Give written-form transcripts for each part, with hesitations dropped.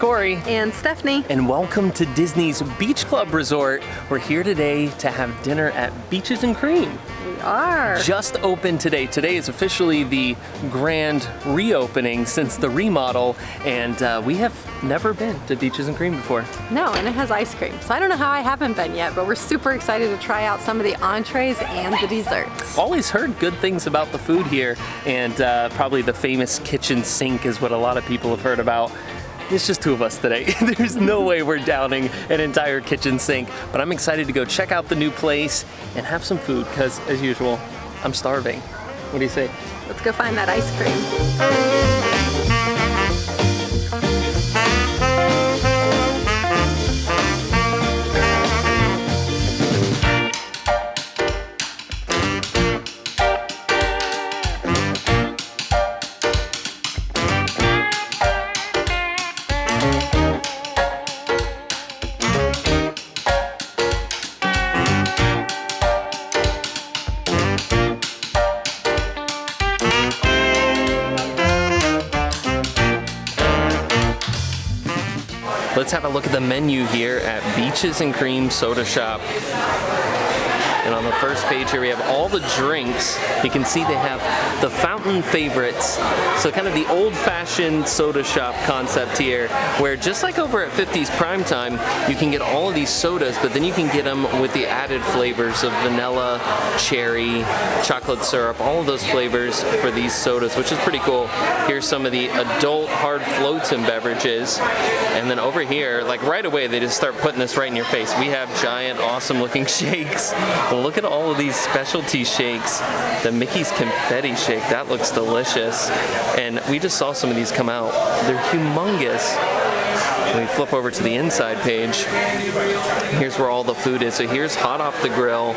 Cory. And Stephanie. And welcome to Disney's Beach Club Resort. We're here today to have dinner at Beaches and Cream. We are. Just opened today. Today is officially the grand reopening since the remodel, and we have never been to Beaches and Cream before. No, and it has ice cream. So I don't know how I haven't been yet, but we're super excited to try out some of the entrees and the desserts. Always heard good things about the food here, and probably the famous kitchen sink is what a lot of people have heard about. It's just two of us today. There's no way we're downing an entire kitchen sink, but I'm excited to go check out the new place and have some food because, as usual, I'm starving. What do you say? Let's go find that ice cream. Let's have a look at the menu here at Beaches and Cream Soda Shop. And on the first page here we have all the drinks. You can see they have the fountain favorites. So kind of the old-fashioned soda shop concept here, where just like over at 50s Primetime, you can get all of these sodas, but then you can get them with the added flavors of vanilla, cherry, chocolate syrup, all of those flavors for these sodas, which is pretty cool. Here's some of the adult hard floats and beverages. And then over here, like right away, they just start putting this right in your face. We have giant, awesome-looking shakes. Look at all of these specialty shakes. The Mickey's Confetti Shake, that looks delicious. And we just saw some of these come out. They're humongous. When we flip over to the inside page, here's where all the food is. So here's hot off the grill.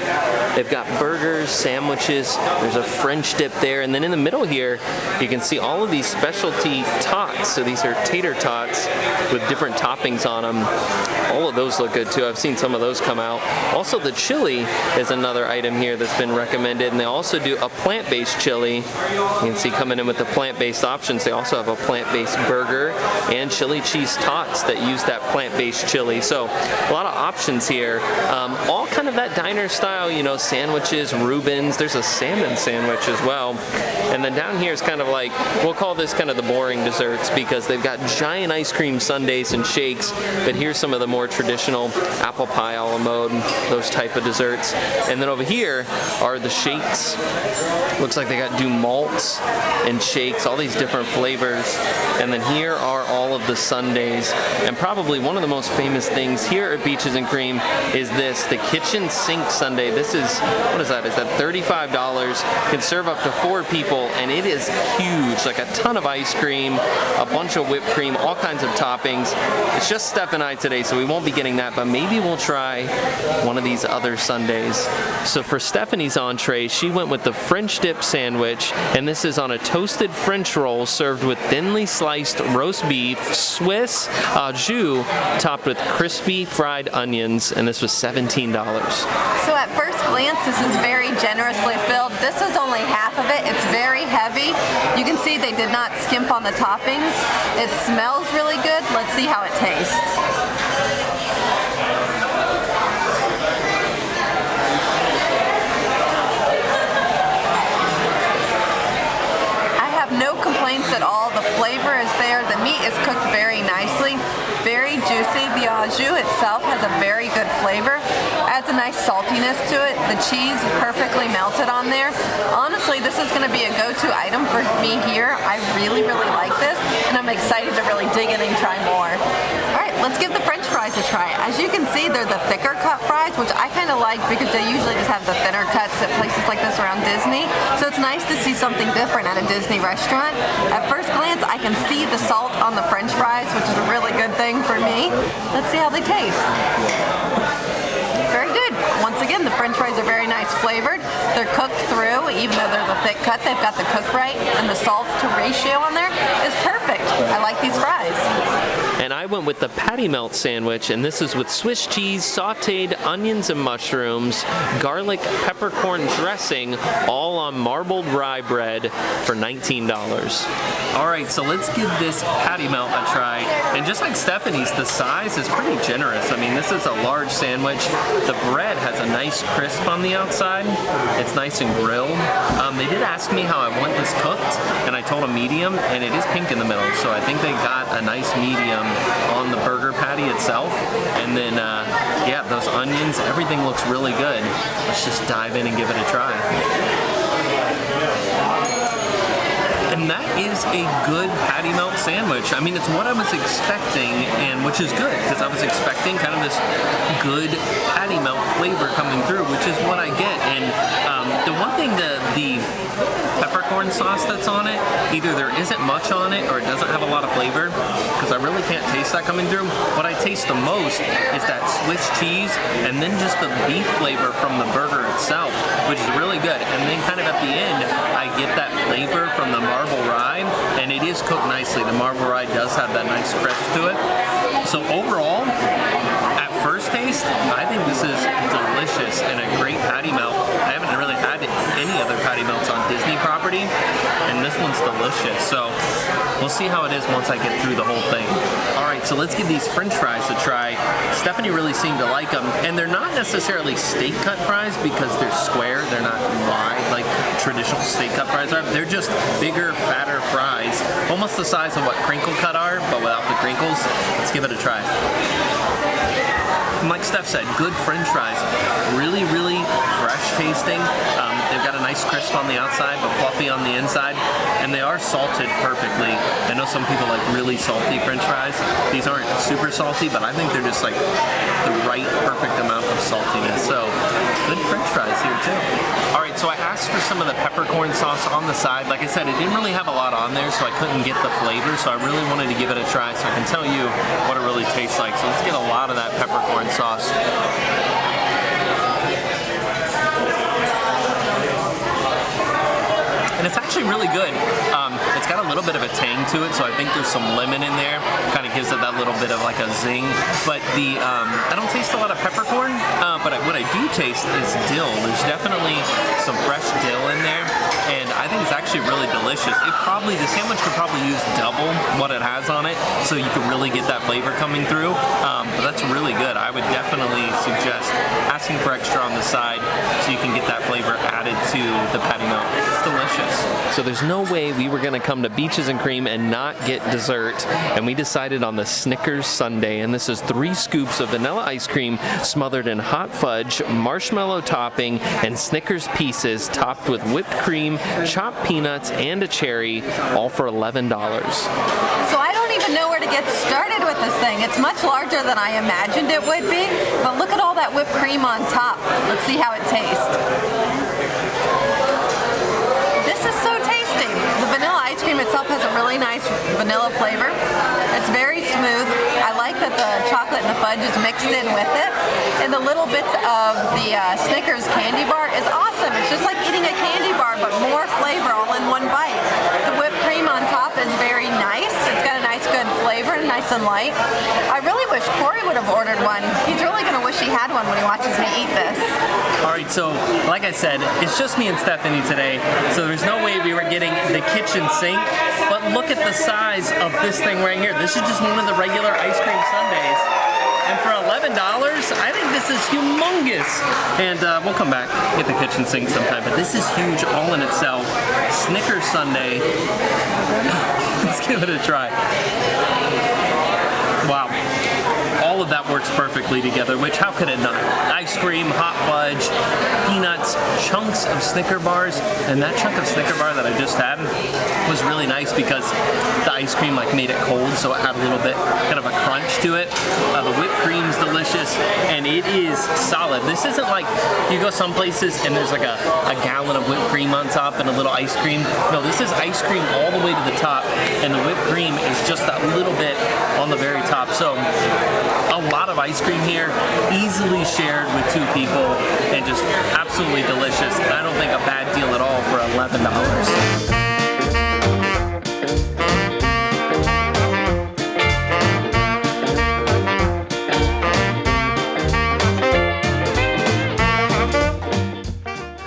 They've got burgers, sandwiches, there's a French dip there, and then in the middle here, you can see all of these specialty tots. So these are tater tots with different toppings on them. All of those look good too. I've seen some of those come out. Also the chili is another item here that's been recommended, and they also do a plant-based chili. You can see coming in with the plant-based options. They also have a plant-based burger and chili cheese tots that use that plant-based chili. So a lot of options here. All kind of that diner style, you know, sandwiches, Reubens. There's a salmon sandwich as well. And then down here is kind of like, we'll call this kind of the boring desserts because they've got giant ice cream sundaes and shakes, but here's some of the more traditional apple pie a la mode, those type of desserts. And then over here are the shakes. Looks like they got do malts and shakes, all these different flavors. And then here are all of the sundaes. And probably one of the most famous things here at Beaches and Cream is this, the Kitchen Sink Sundae. This is, what is that? Is that $35? Can serve up to 4 people, and it is huge, like a ton of ice cream, a bunch of whipped cream, all kinds of toppings. It's just Steph and I today, so we won't be getting that, but maybe we'll try one of these other sundaes. So for Stephanie's entree, she went with the French dip sandwich, and this is on a toasted French roll served with thinly sliced roast beef, Swiss au jus, topped with crispy fried onions, and this was $17. So at first glance, this is very generously filled. This is only half of it. It's very heavy. You can see they did not skimp on the toppings. It smells really good. Let's see how it tastes. No complaints at all. The flavor is there. The meat is cooked very nicely, very juicy. The au jus itself has a very good flavor. Adds a nice saltiness to it. The cheese is perfectly melted on there. Honestly, this is going to be a go-to item for me here. I really, really like this, and I'm excited to really dig in and try more. All right, let's give the French fries a try. As you can see, they're the thicker cut fries, which I kind of like because they usually just have the thinner cuts at places like this around Disney. So it's nice to see something different at a Disney restaurant. At first glance, I can see the salt on the French fries, which is a really good thing for me. Let's see how they taste. Very good. Once again, the French fries are very nice flavored. They're cooked through, even though they're the thick cut, they've got the cook right, and the salt to ratio on there is perfect. I like these fries. And I went with the patty melt sandwich, and this is with Swiss cheese, sauteed onions and mushrooms, garlic peppercorn dressing, all on marbled rye bread for $19. All right, so let's give this patty melt a try. And just like Stephanie's, the size is pretty generous. I mean, this is a large sandwich. The bread has a nice crisp on the outside. It's nice and grilled. They did ask me how I want this cooked, and I told them medium, and it is pink in the middle, so I think they got a nice medium on the burger patty itself. And then, yeah, those onions, everything looks really good. Let's just dive in and give it a try. And that is a good patty melt sandwich. I mean, it's what I was expecting, and which is good, because I was expecting kind of this good patty melt flavor coming through, which is what I get. And the one thing, the peppercorn sauce that's on it, either there isn't much on it or it doesn't have a lot of flavor, because I really can't taste that coming through. What I taste the most is that Swiss cheese, and then just the beef flavor from the burger itself, which is really good. And then kind of at the end, I get that flavor from the marble rye, and it is cooked nicely. The marble rye does have that nice crisp to it. So overall, at first taste, I think this is delicious and a great patty melt. I haven't really had any other patty melts on Disney property, and this one's delicious. So we'll see how it is once I get through the whole thing. All right, so let's give these French fries a try. Stephanie really seemed to like them, and they're not necessarily steak cut fries because they're square. They're not wide like traditional steak cut fries are. They're just bigger, fatter fries, almost the size of what crinkle cut are, but without the crinkles. Let's give it a try. And like Steph said, good French fries, really, really fresh tasting. They've got a nice crisp on the outside, but fluffy on the inside, and they are salted perfectly. I know some people like really salty French fries. These aren't super salty, but I think they're just like the right, perfect amount of saltiness. So good French fries here too. All right, so I asked for some of the peppercorn sauce on the side. Like I said, it didn't really have a lot on there, so I couldn't get the flavor. So I really wanted to give it a try, so I can tell you what it really tastes like. So let's get a lot of that peppercorn sauce. And it's actually really good. It's got a little bit of a tang to it, so I think there's some lemon in there. Kind of gives it that little bit of like a zing. But the I don't taste a lot of peppercorn, but what I do taste is dill. There's definitely some fresh dill in there, and I think it's actually really delicious. The sandwich could probably use double what it has on it, so you can really get that flavor coming through. But that's really good. I would definitely suggest asking for extra on the side so you can get that flavor added to the patty melt. It's delicious. So there's no way we were going to come to Beaches and Cream and not get dessert, and we decided on the Snickers Sundae, and this is 3 scoops of vanilla ice cream smothered in hot fudge, marshmallow topping, and Snickers pieces topped with whipped cream, chopped peanuts, and a cherry, all for $11. So I don't even know where to get started with this thing. It's much larger than I imagined it would be, but look at all that whipped cream on top. Let's see how it tastes. This is so tasty. The vanilla ice cream itself has a really nice vanilla flavor. It's very smooth. I like that the chocolate and the fudge is mixed in with it. And the little bits of the Snickers candy bar is awesome. It's just like eating a candy bar, but more flavor all in one bite. The whipped cream on top is very nice. It's got a nice good flavor, nice and light. I really wish Cory would have ordered one. He's really going to wish he had one when he watches me eat this. All right, so like I said, it's just me and Stephanie today, so there's no way we were getting the kitchen sink, but look at the size of this thing right here. This is just one of the regular ice cream sundaes. And for $11, I think this is humongous. And we'll come back, get the kitchen sink sometime, but this is huge all in itself. Snickers Sundae. Let's give it a try. Wow. All of that works perfectly together, which how could it not? Ice cream, hot fudge, peanuts, chunks of Snicker bars, and that chunk of Snicker bar that I just had was really nice because the ice cream like made it cold, so it had a little bit kind of a crunch to it. The whipped cream's delicious, and it is solid. This isn't like you go some places and there's like a gallon of whipped cream on top and a little ice cream. No, this is ice cream all the way to the top, and the whipped cream is just that little bit on the very top. So a lot of ice cream here, easily shared with 2 people, and just absolutely delicious. I don't think a bad deal at all for $11.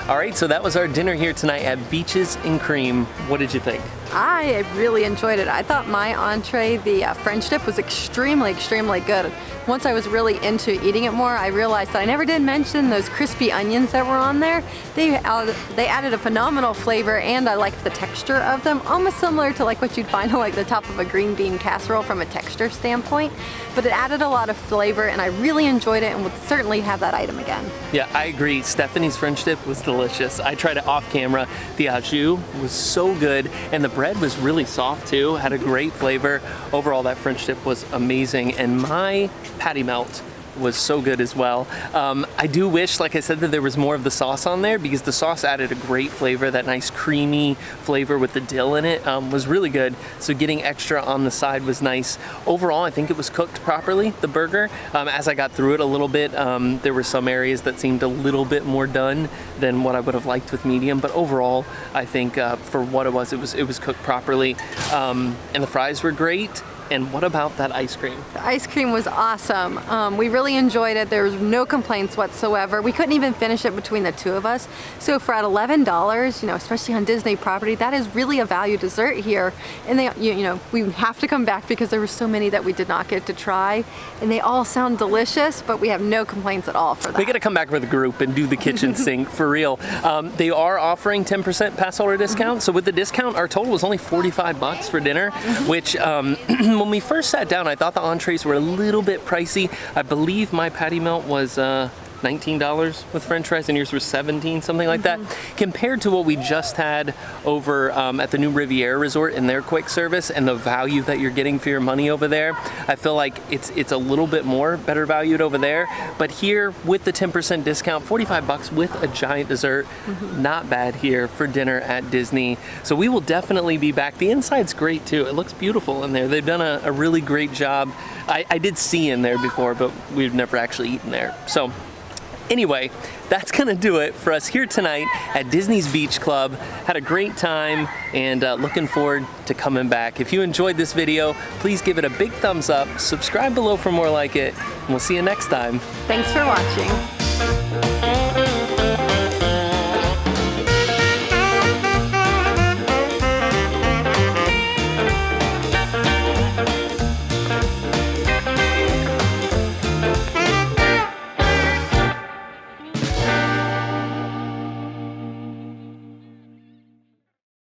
All right, so that was our dinner here tonight at Beaches and Cream. What did you think? I really enjoyed it. I thought my entree, the French dip, was extremely good. Once I was really into eating it more, I realized that I never did mention those crispy onions that were on there. They added a phenomenal flavor, and I liked the texture of them, almost similar to like what you'd find on like the top of a green bean casserole from a texture standpoint. But it added a lot of flavor, and I really enjoyed it and would certainly have that item again. Yeah, I agree. Stephanie's French dip was delicious. I tried it off camera. The au jus was so good, and the bread was really soft too, had a great flavor. Overall, that French dip was amazing, and my patty melt was so good as well. I do wish, like I said, that there was more of the sauce on there, because the sauce added a great flavor. That nice creamy flavor with the dill in it was really good. So getting extra on the side was nice. Overall, I think it was cooked properly, the burger. As I got through it a little bit, there were some areas that seemed a little bit more done than what I would have liked with medium. But overall, I think for what it was cooked properly. And the fries were great. And what about that ice cream? The ice cream was awesome. We really enjoyed it. There was no complaints whatsoever. We couldn't even finish it between the two of us. So for at $11, you know, especially on Disney property, that is really a value dessert here. And they, you know, we have to come back because there were so many that we did not get to try. And they all sound delicious, but we have no complaints at all for that. We got to come back with a group and do the kitchen sink for real. They are offering 10% pass holder discount. So with the discount, our total was only $45 for dinner, which when we first sat down, I thought the entrees were a little bit pricey. I believe my patty melt was $19 with French fries, and yours was $17, something like that. Compared to what we just had over at the new Riviera Resort in their quick service, and the value that you're getting for your money over there, I feel like it's a little bit more better valued over there. But here with the 10% discount, $45 with a giant dessert, not bad here for dinner at Disney. So we will definitely be back. The inside's great too. It looks beautiful in there. They've done a really great job. I did see in there before, but we've never actually eaten there. So anyway, that's gonna do it for us here tonight at Disney's Beach Club. Had a great time, and looking forward to coming back. If you enjoyed this video, please give it a big thumbs up, subscribe below for more like it, and we'll see you next time. Thanks for watching.